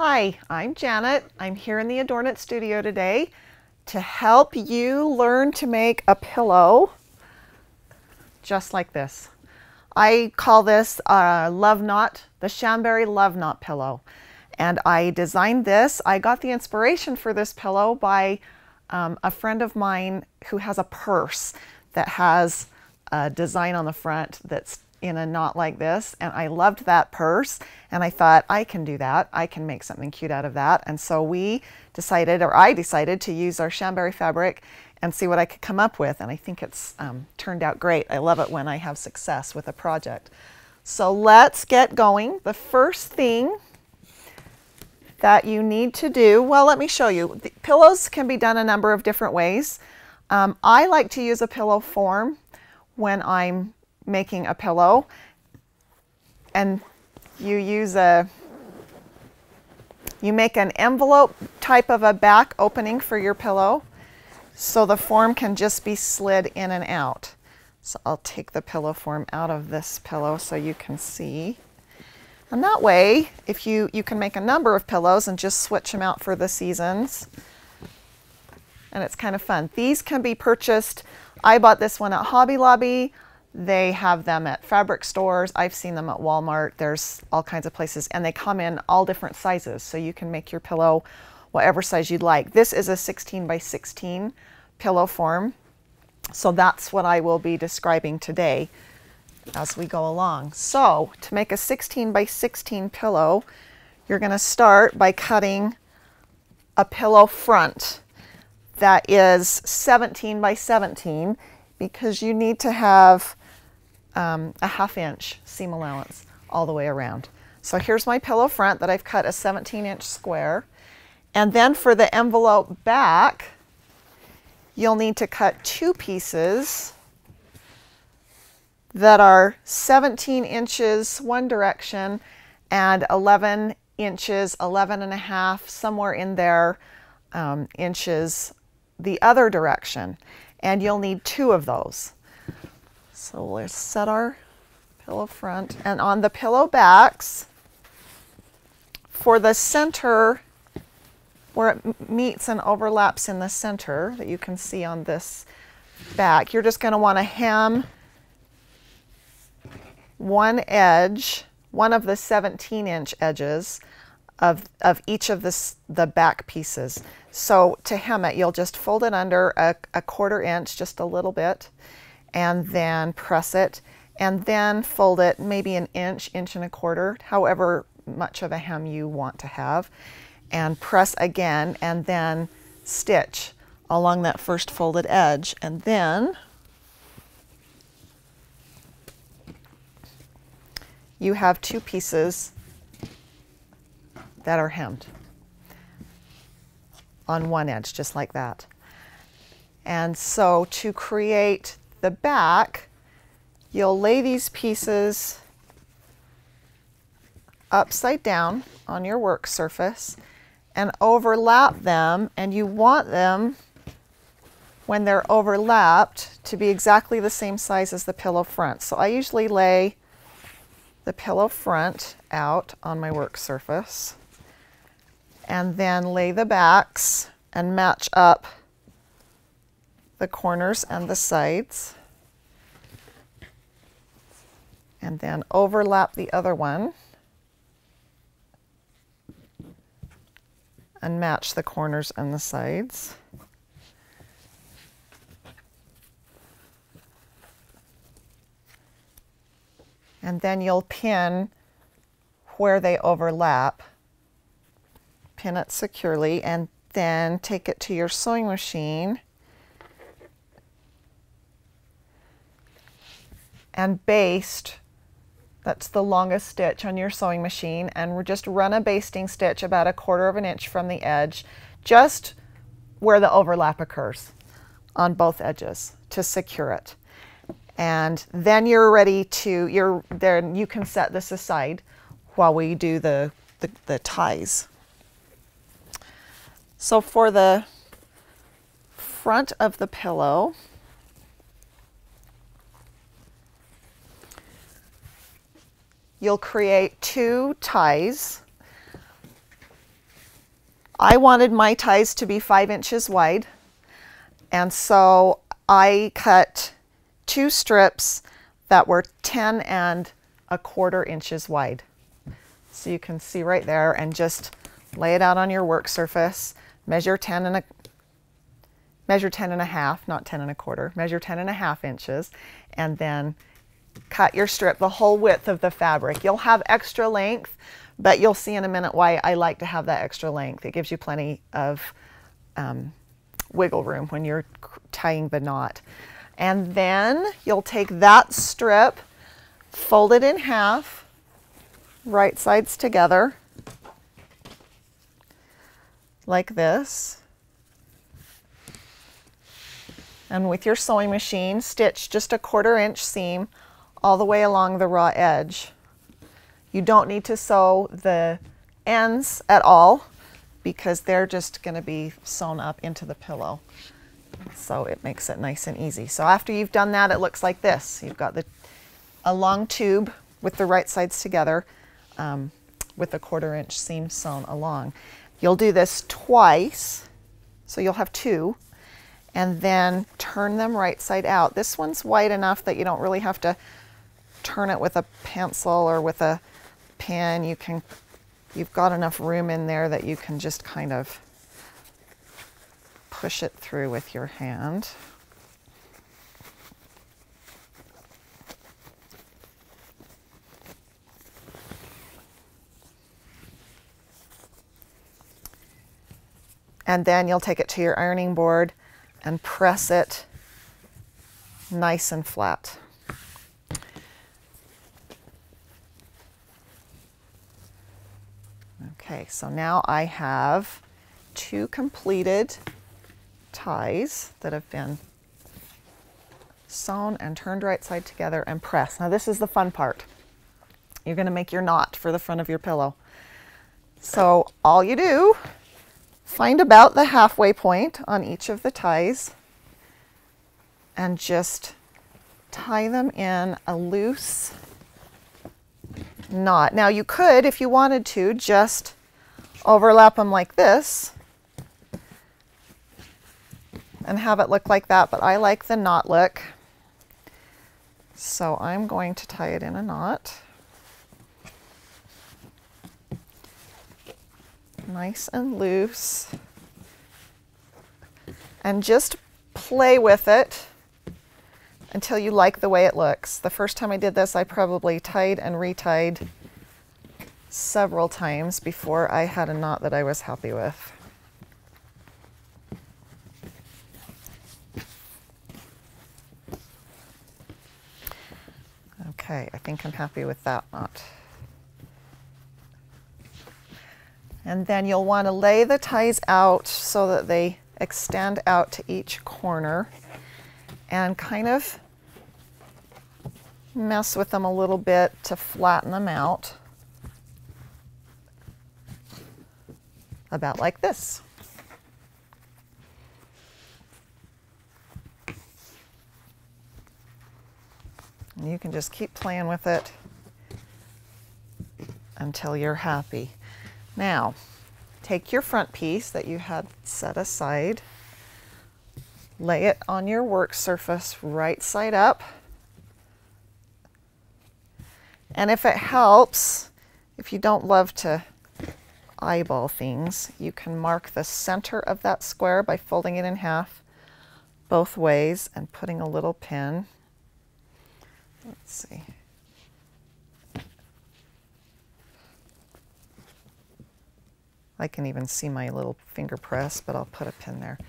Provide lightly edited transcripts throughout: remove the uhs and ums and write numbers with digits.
Hi, I'm Janet. I'm here in the ADORNit studio today to help you learn to make a pillow just like this. I call this love knot, the Chamberry love knot pillow. And I designed this. I got the inspiration for this pillow by a friend of mine who has a purse that has a design on the front that's in a knot like this, and I loved that purse, and I thought I can do that. I can make something cute out of that. And so I decided to use our Chamberry fabric and see what I could come up with, and I think it's turned out great. I love it when I have success with a project. So let's get going. The first thing that you need to do, well, let me show you. The pillows can be done a number of different ways. I like to use a pillow form when I'm making a pillow, and you make an envelope type of a back opening for your pillow, so the form can just be slid in and out. So I'll take the pillow form out of this pillow so you can see. And that way, if you can make a number of pillows and just switch them out for the seasons. And it's kind of fun. These can be purchased. I bought this one at Hobby Lobby. They have them at fabric stores. I've seen them at Walmart. There's all kinds of places, and they come in all different sizes, so you can make your pillow whatever size you'd like. This is a 16 by 16 pillow form, so that's what I will be describing today as we go along. So to make a 16 by 16 pillow, you're going to start by cutting a pillow front that is 17 by 17, because you need to have a 1/2 inch seam allowance all the way around. So here's my pillow front that I've cut a 17-inch square. And then for the envelope back, you'll need to cut 2 pieces that are 17 inches one direction and 11 inches, 11.5, somewhere in there, inches the other direction. And you'll need 2 of those. So let's set our pillow front, and on the pillow backs, for the center where it meets and overlaps in the center that you can see on this back, you're just going to want to hem one edge, one of the 17-inch edges of each of the back pieces. So to hem it, you'll just fold it under a 1/4 inch, just a little bit, and then press it, and then fold it maybe an inch, inch and a quarter, however much of a hem you want to have, and press again, and then stitch along that first folded edge, and then you have 2 pieces that are hemmed on one edge, just like that. And so to create the back, you'll lay these pieces upside down on your work surface and overlap them, and you want them, when they're overlapped, to be exactly the same size as the pillow front. So I usually lay the pillow front out on my work surface and then lay the backs and match up the corners and the sides, and then overlap the other one and match the corners and the sides. And then you'll pin where they overlap, pin it securely, and then take it to your sewing machine and baste. That's the longest stitch on your sewing machine, and we're just run a basting stitch about 1/4 inch from the edge, just where the overlap occurs on both edges, to secure it. And then you're ready to, then you can set this aside while we do the ties. So for the front of the pillow, you'll create 2 ties. I wanted my ties to be 5 inches wide, and so I cut 2 strips that were 10¼ inches wide. So you can see right there, and just lay it out on your work surface. Measure 10 and a half, not 10¼ measure 10½ inches, and then cut your strip the whole width of the fabric. You'll have extra length, but you'll see in a minute why I like to have that extra length. It gives you plenty of wiggle room when you're tying the knot. And then you'll take that strip, fold it in half, right sides together, like this. And with your sewing machine, stitch just a 1/4 inch seam all the way along the raw edge. You don't need to sew the ends at all because they're just going to be sewn up into the pillow. So it makes it nice and easy. So after you've done that, it looks like this. You've got a long tube with the right sides together with a 1/4 inch seam sewn along. You'll do this twice, so you'll have 2, and then turn them right side out. This one's wide enough that you don't really have to turn it with a pencil or with a pin. You've got enough room in there that you can just kind of push it through with your hand. And then you'll take it to your ironing board and press it nice and flat. Okay, so now I have 2 completed ties that have been sewn and turned right side together and pressed. Now this is the fun part. You're going to make your knot for the front of your pillow. So all you do, find about the halfway point on each of the ties and just tie them in a loose knot. Now you could, if you wanted to, just overlap them like this and have it look like that, but I like the knot look. So I'm going to tie it in a knot. Nice and loose. And just play with it until you like the way it looks. The first time I did this, I probably tied and retied several times before I had a knot that I was happy with. Okay, I think I'm happy with that knot. And then you'll want to lay the ties out so that they extend out to each corner and kind of mess with them a little bit to flatten them out. About like this. And you can just keep playing with it until you're happy. Now, take your front piece that you had set aside, lay it on your work surface right side up, and if it helps, if you don't love to eyeball things, you can mark the center of that square by folding it in half both ways and putting a little pin. Let's see. I can even see my little finger press, but I'll put a pin there.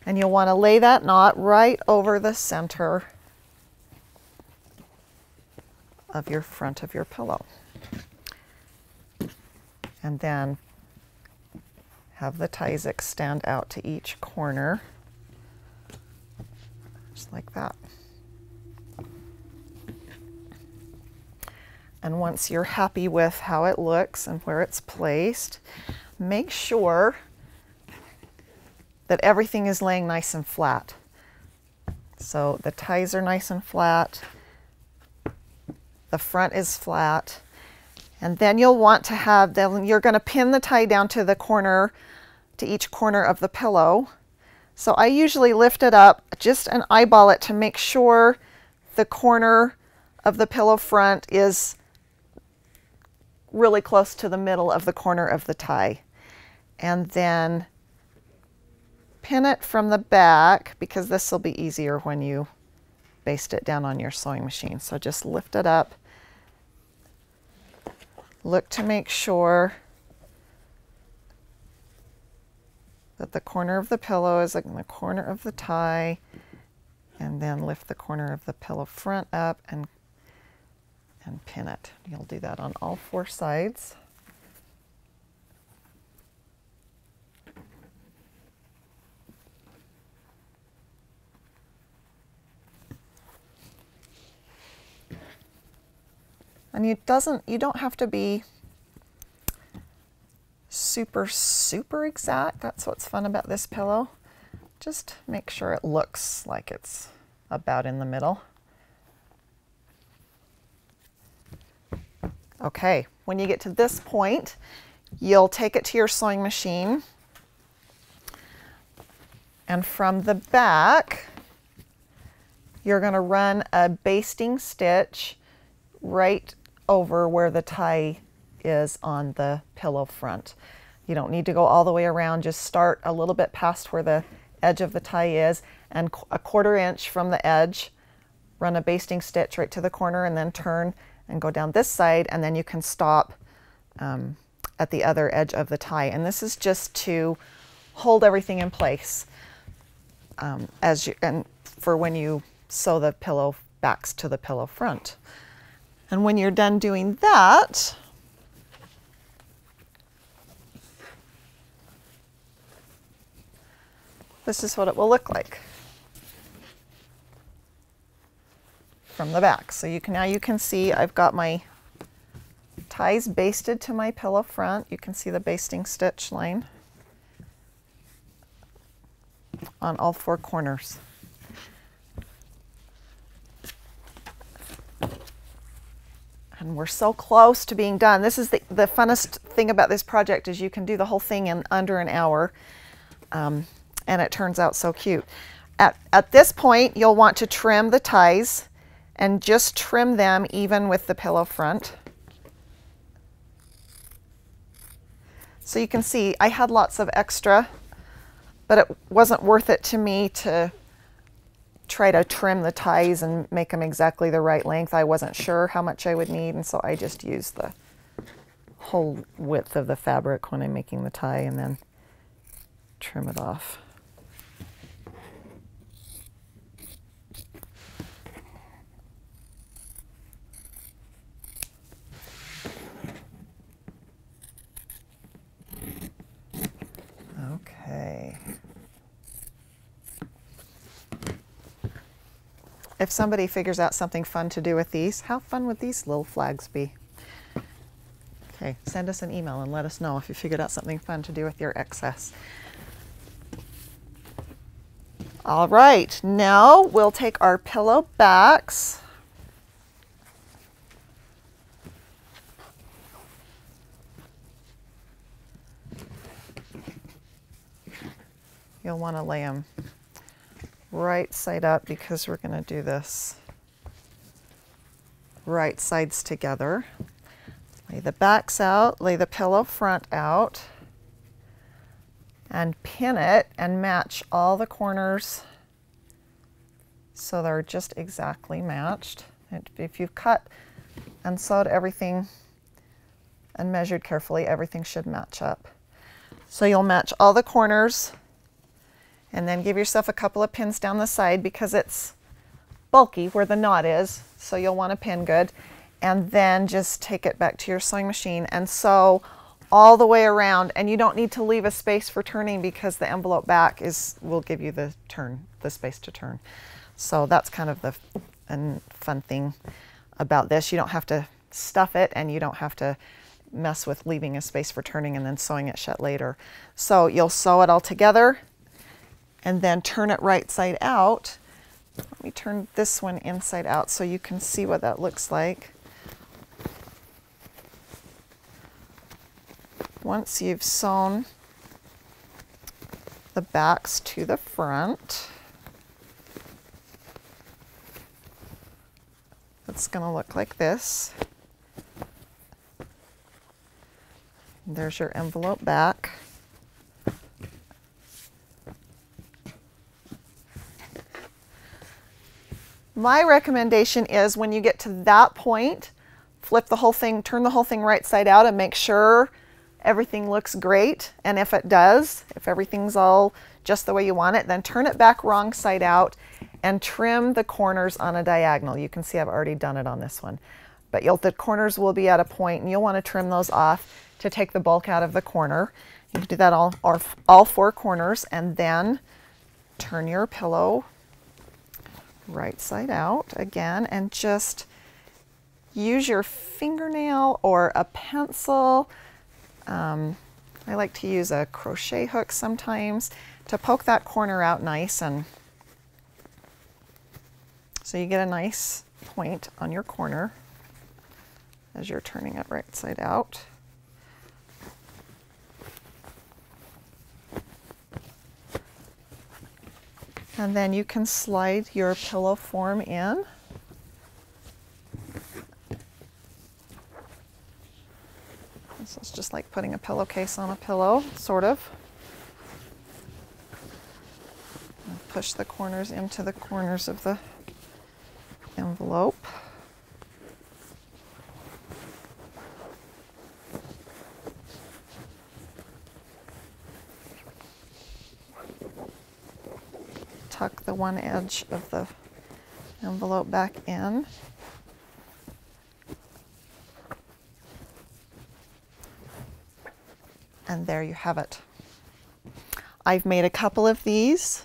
And you'll want to lay that knot right over the center of your front of your pillow. And then have the ties extend out to each corner, just like that. And once you're happy with how it looks and where it's placed, make sure that everything is laying nice and flat. So the ties are nice and flat, the front is flat, and then you'll want to have, then you're going to pin the tie down to the corner to each corner of the pillow. So I usually lift it up just and eyeball it to make sure the corner of the pillow front is really close to the middle of the corner of the tie. And then pin it from the back, because this will be easier when you baste it down on your sewing machine. So just lift it up. Look to make sure that the corner of the pillow is in the corner of the tie, and then lift the corner of the pillow front up and pin it. You'll do that on all 4 sides. And you don't have to be super exact. That's what's fun about this pillow. Just make sure it looks like it's about in the middle. Okay, when you get to this point, you'll take it to your sewing machine, and from the back, you're going to run a basting stitch right over where the tie is on the pillow front. You don't need to go all the way around, just start a little bit past where the edge of the tie is, and a 1/4 inch from the edge, run a basting stitch right to the corner, and then turn and go down this side, and then you can stop at the other edge of the tie. And this is just to hold everything in place and for when you sew the pillow backs to the pillow front. And when you're done doing that, this is what it will look like from the back. So now you can see I've got my ties basted to my pillow front. You can see the basting stitch line on all 4 corners. And we're so close to being done. This is the funnest thing about this project, is you can do the whole thing in under an hour, and it turns out so cute. At this point, you'll want to trim the ties, and just trim them even with the pillow front. So you can see I had lots of extra, but it wasn't worth it to me to try to trim the ties and make them exactly the right length. I wasn't sure how much I would need, and so I just used the whole width of the fabric when I'm making the tie, and then trim it off. Okay. If somebody figures out something fun to do with these, how fun would these little flags be? Okay, send us an email and let us know if you figured out something fun to do with your excess. All right, now we'll take our pillow backs. You'll want to lay them right side up, because we're going to do this right sides together. Lay the backs out, lay the pillow front out, and pin it and match all the corners so they're just exactly matched. If you've cut and sewed everything and measured carefully, everything should match up. So you'll match all the corners, and then give yourself a couple of pins down the side, because it's bulky where the knot is, so you'll want to pin good. And then just take it back to your sewing machine and sew all the way around. And you don't need to leave a space for turning, because the envelope back will give you the space to turn. So that's kind of the fun thing about this. You don't have to stuff it, and you don't have to mess with leaving a space for turning and then sewing it shut later. So you'll sew it all together, and then turn it right side out. Let me turn this one inside out so you can see what that looks like. Once you've sewn the backs to the front. It's going to look like this. There's your envelope back. My recommendation is when you get to that point, flip the whole thing, turn the whole thing right side out and make sure everything looks great. And if it does, if everything's all just the way you want it, then turn it back wrong side out and trim the corners on a diagonal. You can see I've already done it on this one. But the corners will be at a point and you'll want to trim those off to take the bulk out of the corner. You can do that all four corners, and then turn your pillow right side out again and just use your fingernail or a pencil. I like to use a crochet hook sometimes to poke that corner out nice, and so you get a nice point on your corner as you're turning it right side out. And then you can slide your pillow form in. This is just like putting a pillowcase on a pillow, sort of. And push the corners into the corners of the envelope. Tuck the one edge of the envelope back in. And there you have it. I've made a couple of these.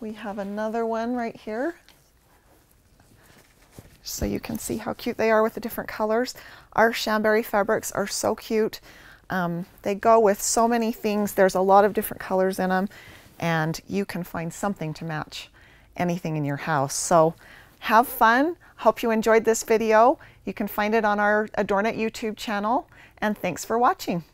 We have another one right here, so you can see how cute they are with the different colors. Our Chamberry fabrics are so cute. They go with so many things. There's a lot of different colors in them, and you can find something to match anything in your house. So have fun. Hope you enjoyed this video. You can find it on our ADORNit YouTube channel, and thanks for watching.